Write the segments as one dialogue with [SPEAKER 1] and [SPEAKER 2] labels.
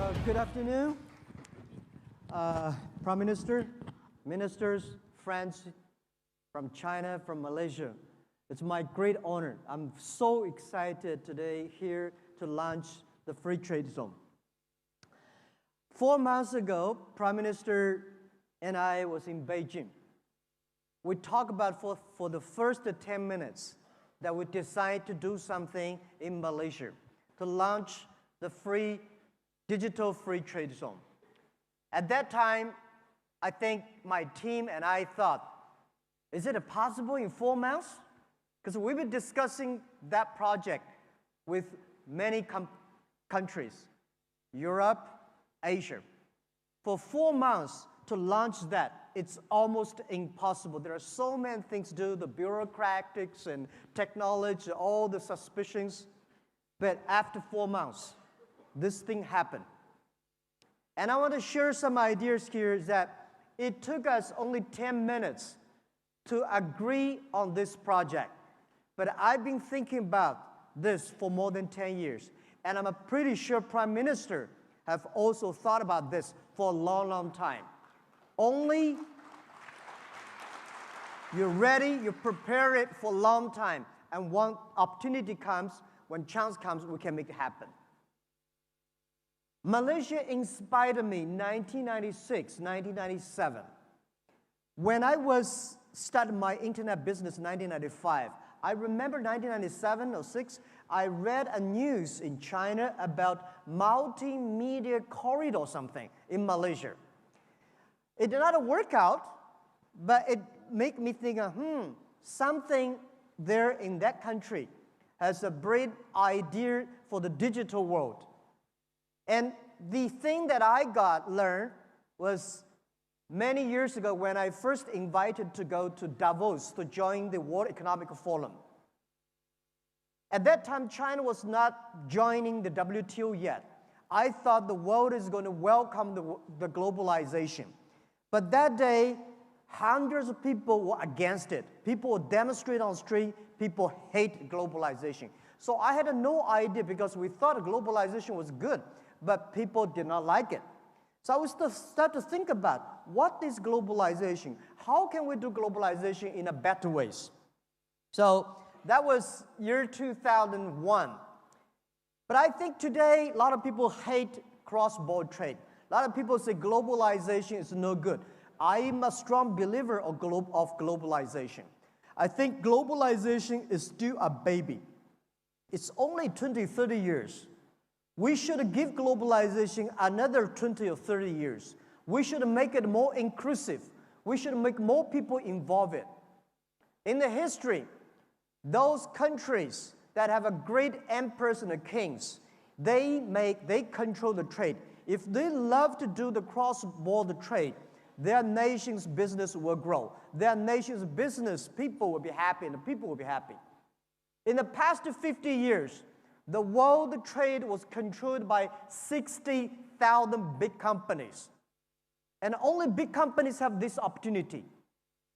[SPEAKER 1] Good afternoon, Prime Minister, ministers, friends from China, from Malaysia. It's my great honor. I'm so excited today here to launch the Free Trade Zone. 4 months ago, Prime Minister and I was in Beijing. We talked about for the first 10 minutes that we decided to do something in Malaysia to launch the digital free trade zone. At that time, I think my team and I thought, is it possible in 4 months? Because we've been discussing that project with many countries, Europe, Asia. For 4 months to launch that, it's almost impossible. There are so many things to do, the bureaucratics and technology, all the suspicions. But after 4 months, this thing happened. And I want to share some ideas here that it took us only 10 minutes to agree on this project. But I've been thinking about this for more than 10 years. And I'm pretty sure Prime Minister have also thought about this for a long, long time. Only you're ready, you prepare it for a long time. And when opportunity comes, when chance comes, we can make it happen. Malaysia inspired me in 1996, 1997. When I was starting my internet business in 1995, I remember 1997 or 6, I read a news in China about multimedia corridor or something in Malaysia. It did not work out, but it made me think, something there in that country has a great idea for the digital world. And the thing that I learned was many years ago when I first invited to go to Davos to join the World Economic Forum. At that time, China was not joining the WTO yet. I thought the world is going to welcome the globalization. But that day, hundreds of people were against it. People would demonstrate on the street. People hate globalization. So I had no idea because we thought globalization was good, but people did not like it. So I was start to think about what is globalization? How can we do globalization in a better ways? So that was year 2001. But I think today, a lot of people hate cross-border trade. A lot of people say globalization is no good. I am a strong believer of globalization. I think globalization is still a baby. It's only 20, 30 years. We should give globalization another 20 or 30 years. We should make it more inclusive. We should make more people involved in it. In the history, those countries that have a great emperors and kings, they control the trade. If they love to do the cross-border trade, their nation's business will grow. Their nation's business people will be happy and the people will be happy. In the past 50 years, the world trade was controlled by 60,000 big companies. And only big companies have this opportunity.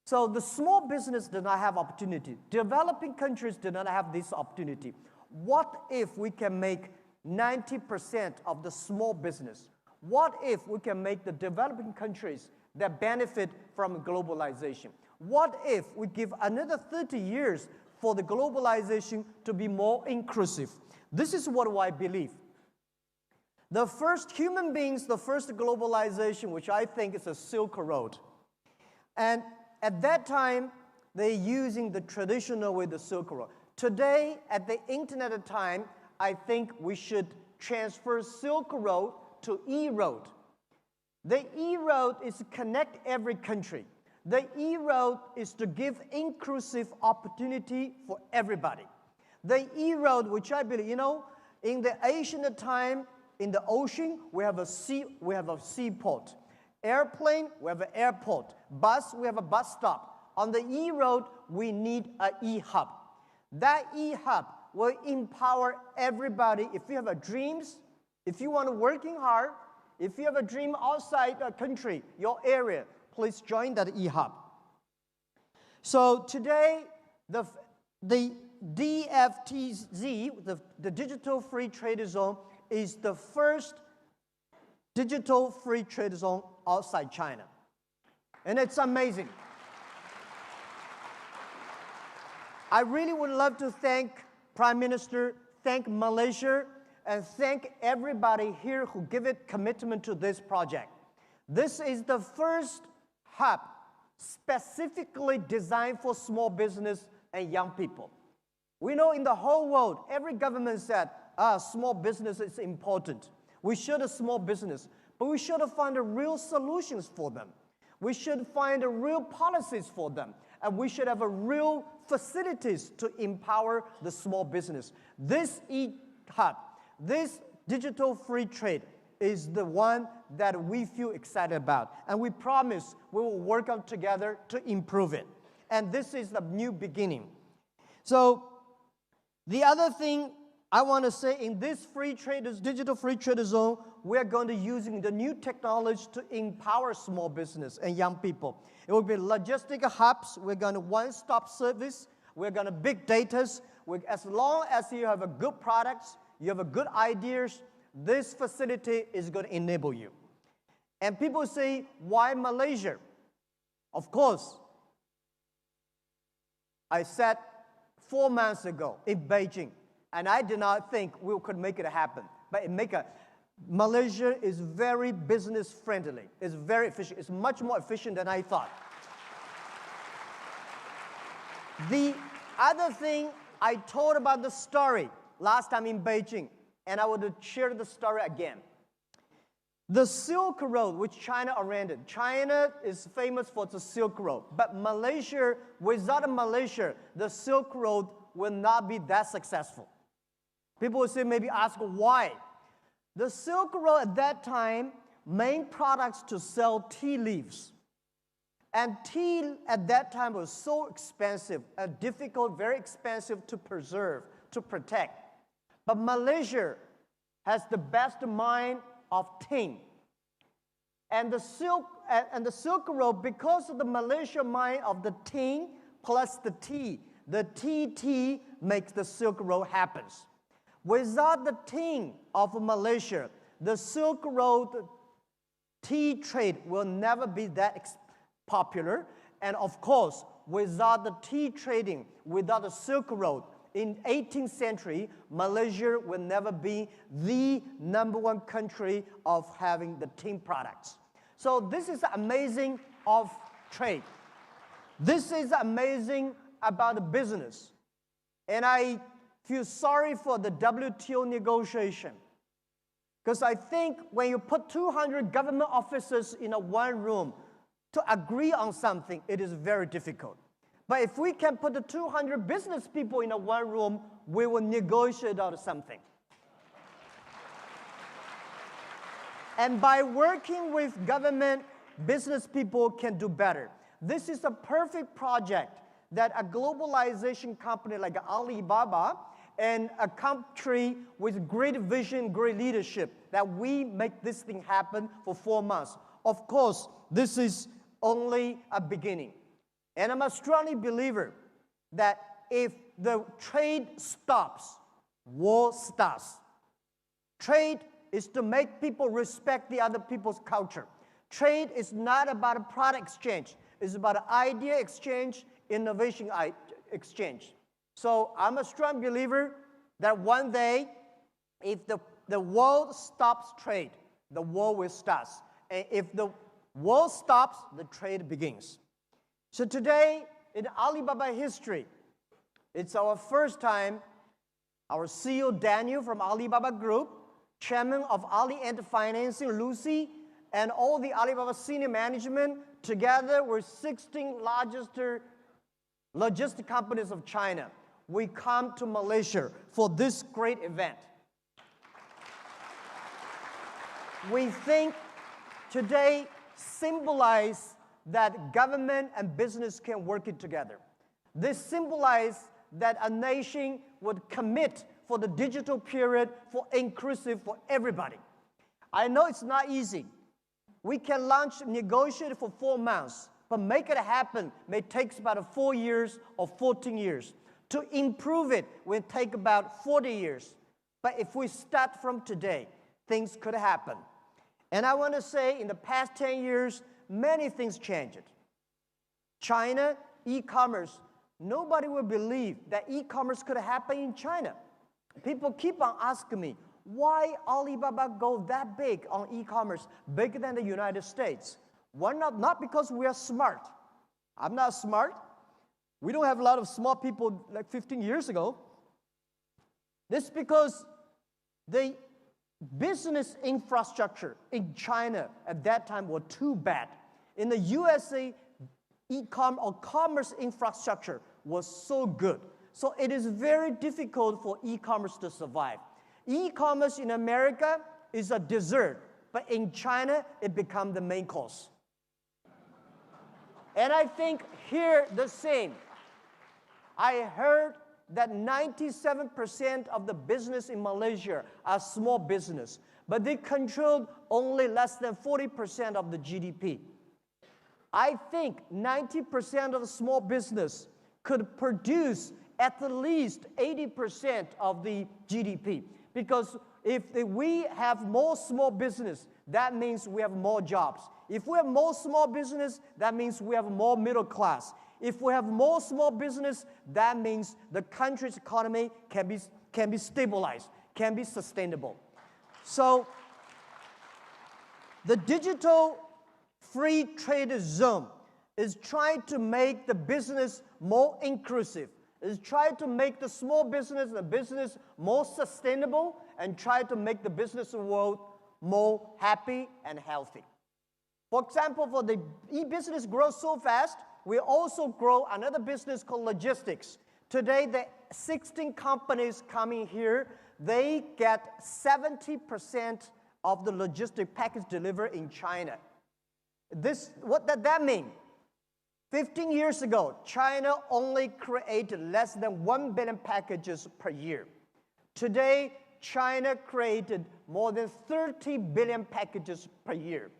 [SPEAKER 1] So the small business did not have opportunity. Developing countries did not have this opportunity. What if we can make 90% of the small business? What if we can make the developing countries that benefit from globalization? What if we give another 30 years for the globalization to be more inclusive? This is what I believe. The first human beings, the first globalization, which I think is a Silk Road. And at that time, they're using the traditional way, the Silk Road. Today, at the internet time, I think we should transfer Silk Road to E-Road. The E-Road is to connect every country. The E-Road is to give inclusive opportunity for everybody. The E-Road, which I believe, in the ancient time, in the ocean, we have a seaport. Airplane, we have an airport. Bus, we have a bus stop. On the E-Road, we need an E-Hub. That E-Hub will empower everybody. If you have dreams, if you want to working hard, if you have a dream outside the country, your area, please join that E-Hub. So today, the DFTZ, the Digital Free Trade Zone, is the first digital free trade zone outside China. And it's amazing. I really would love to thank Prime Minister, thank Malaysia, and thank everybody here who give it commitment to this project. This is the first hub specifically designed for small business and young people. We know in the whole world, every government said, small business is important. We should have small business, but we should have found real solutions for them. We should find real policies for them, and we should have real facilities to empower the small business. This e-hub, this digital free trade is the one that we feel excited about, and we promise we will work out together to improve it. And this is the new beginning. So the other thing I want to say, in this digital free trade zone, we're going to using the new technology to empower small business and young people. It will be logistic hubs. We're going to one-stop service. We're going to big data. As long as you have a good products, you have a good ideas, this facility is going to enable you. And people say, why Malaysia? Of course, I said 4 months ago in Beijing, and I did not think we could make it happen. But Malaysia is very business friendly. It's very efficient. It's much more efficient than I thought. The other thing I told about the story last time in Beijing, and I would share the story again. The Silk Road, which China oriented. China is famous for the Silk Road, but Malaysia, without Malaysia, the Silk Road will not be that successful. People will say, maybe ask why. The Silk Road at that time, main products to sell tea leaves. And tea at that time was so expensive, difficult, very expensive to preserve, to protect. But Malaysia has the best mine of tin. And the Silk Road, because of the Malaysia mine of the tin plus the tea makes the Silk Road happen. Without the tin of Malaysia, the Silk Road tea trade will never be that popular. And of course, without the tea trading, without the Silk Road, in 18th century, Malaysia will never be the #1 country of having the tin products. So this is amazing of trade. This is amazing about the business. And I feel sorry for the WTO negotiation. Because I think when you put 200 government officers in one room to agree on something, it is very difficult. But if we can put the 200 business people in one room, we will negotiate out something. And by working with government, business people can do better. This is a perfect project that a globalization company like Alibaba and a country with great vision, great leadership, that we make this thing happen for 4 months. Of course, this is only a beginning. And I'm a strong believer that if the trade stops, war starts. Trade is to make people respect the other people's culture. Trade is not about a product exchange. It's about an idea exchange, innovation exchange. So I'm a strong believer that one day, if the world stops trade, the war will start. And if the war stops, the trade begins. So today, in Alibaba history, it's our first time, our CEO Daniel from Alibaba Group, Chairman of Ali Ant Financing, Lucy, and all the Alibaba senior management, together with 16 largest logistic companies of China, we come to Malaysia for this great event. We think today symbolizes that government and business can work it together. This symbolizes that a nation would commit for the digital period for inclusive for everybody. I know it's not easy. We can negotiate for 4 months, but make it happen may take about 4 years or 14 years. To improve it will take about 40 years. But if we start from today, things could happen. And I want to say in the past 10 years, many things changed. China, e-commerce, nobody would believe that e-commerce could happen in China. People keep on asking me, why Alibaba go that big on e-commerce, bigger than the United States? Why not? Not because we are smart. I'm not smart. We don't have a lot of smart people like 15 years ago. This is because the business infrastructure in China at that time was too bad. In the USA, commerce infrastructure was so good. So it is very difficult for e-commerce to survive. E-commerce in America is a dessert, but in China, it becomes the main course. And I think here the same. I heard that 97% of the business in Malaysia are small business, but they control only less than 40% of the GDP. I think 90% of the small business could produce at least 80% of the GDP. Because if we have more small business, that means we have more jobs. If we have more small business, that means we have more middle class. If we have more small business, that means the country's economy can be stabilized, can be sustainable. So the digital free trade zone is trying to make the business more inclusive, is trying to make the small business, the business more sustainable, and try to make the business world more happy and healthy. For example, for the e-business grows so fast, we also grow another business called logistics. Today, the 16 companies coming here, they get 70% of the logistic package delivered in China. What does that mean? 15 years ago, China only created less than 1 billion packages per year. Today, China created more than 30 billion packages per year.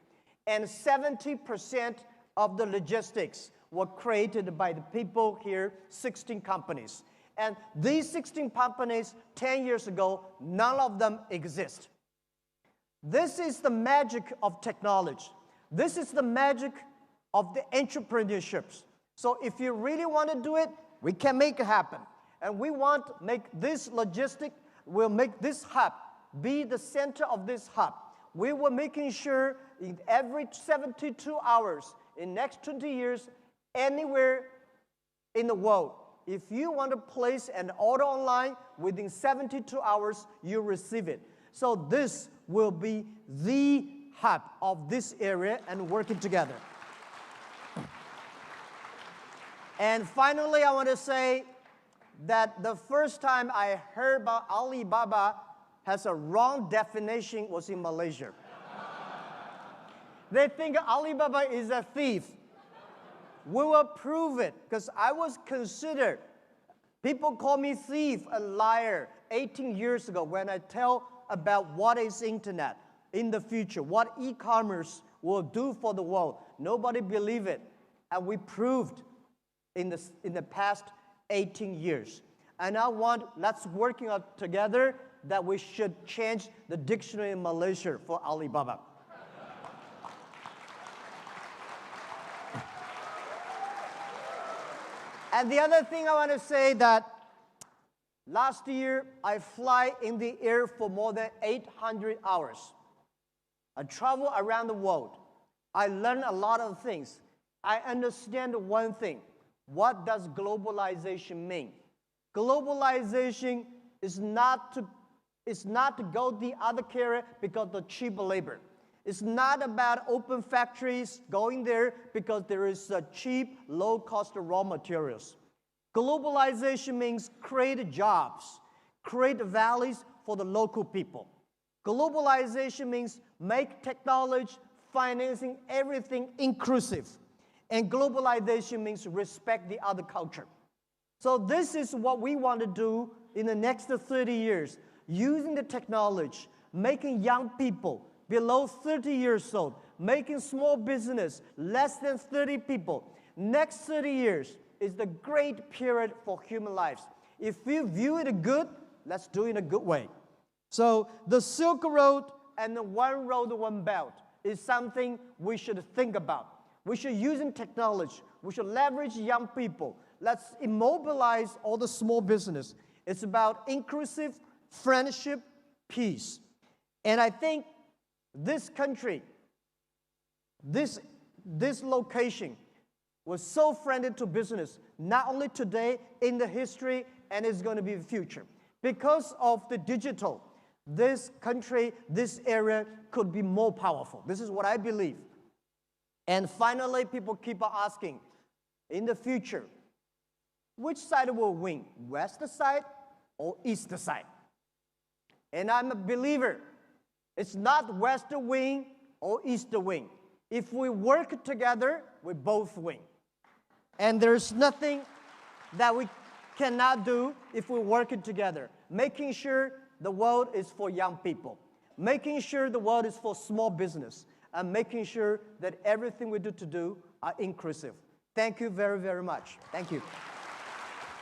[SPEAKER 1] And 70% of the logistics were created by the people here, 16 companies. And these 16 companies, 10 years ago, none of them exist. This is the magic of technology. This is the magic of the entrepreneurships. So if you really want to do it, we can make it happen. And we want to make this logistic, we'll make this hub be the center of this hub. We were making sure in every 72 hours, in next 20 years, anywhere in the world, if you want to place an order online, within 72 hours, you receive it. So this will be the hub of this area and working together. And finally, I want to say that the first time I heard about Alibaba has a wrong definition was in Malaysia. They think Alibaba is a thief. We will prove it, because I was considered, people call me thief, a liar, 18 years ago when I tell about what is internet in the future, what e-commerce will do for the world. Nobody believed it, and we proved in the past 18 years. And I want, let's working out together that we should change the dictionary in Malaysia for Alibaba. And the other thing I want to say that last year, I fly in the air for more than 800 hours. I travel around the world. I learn a lot of things. I understand one thing. What does globalization mean? Globalization is not to go the other carrier because of the cheap labor. It's not about open factories going there because there is a cheap, low-cost raw materials. Globalization means create jobs, create values for the local people. Globalization means make technology, financing, everything inclusive. And globalization means respect the other culture. So this is what we want to do in the next 30 years, using the technology, making young people below 30 years old, making small business, less than 30 people. Next 30 years is the great period for human lives. If we view it good, let's do it in a good way. So the Silk Road and one road, one belt is something we should think about. We should use technology. We should leverage young people. Let's immobilize all the small business. It's about inclusive friendship, peace. And I think this country, this location was so friendly to business, not only today, in the history, and it's going to be the future. Because of the digital, this country, this area could be more powerful. This is what I believe. And finally, people keep on asking, in the future, which side will win, west side or east side? And I'm a believer, it's not west wing or east wing. If we work together, we both win. And there's nothing that we cannot do if we work together. Making sure the world is for young people. Making sure the world is for small business. And making sure that everything we do are inclusive. Thank you very, very much. Thank you.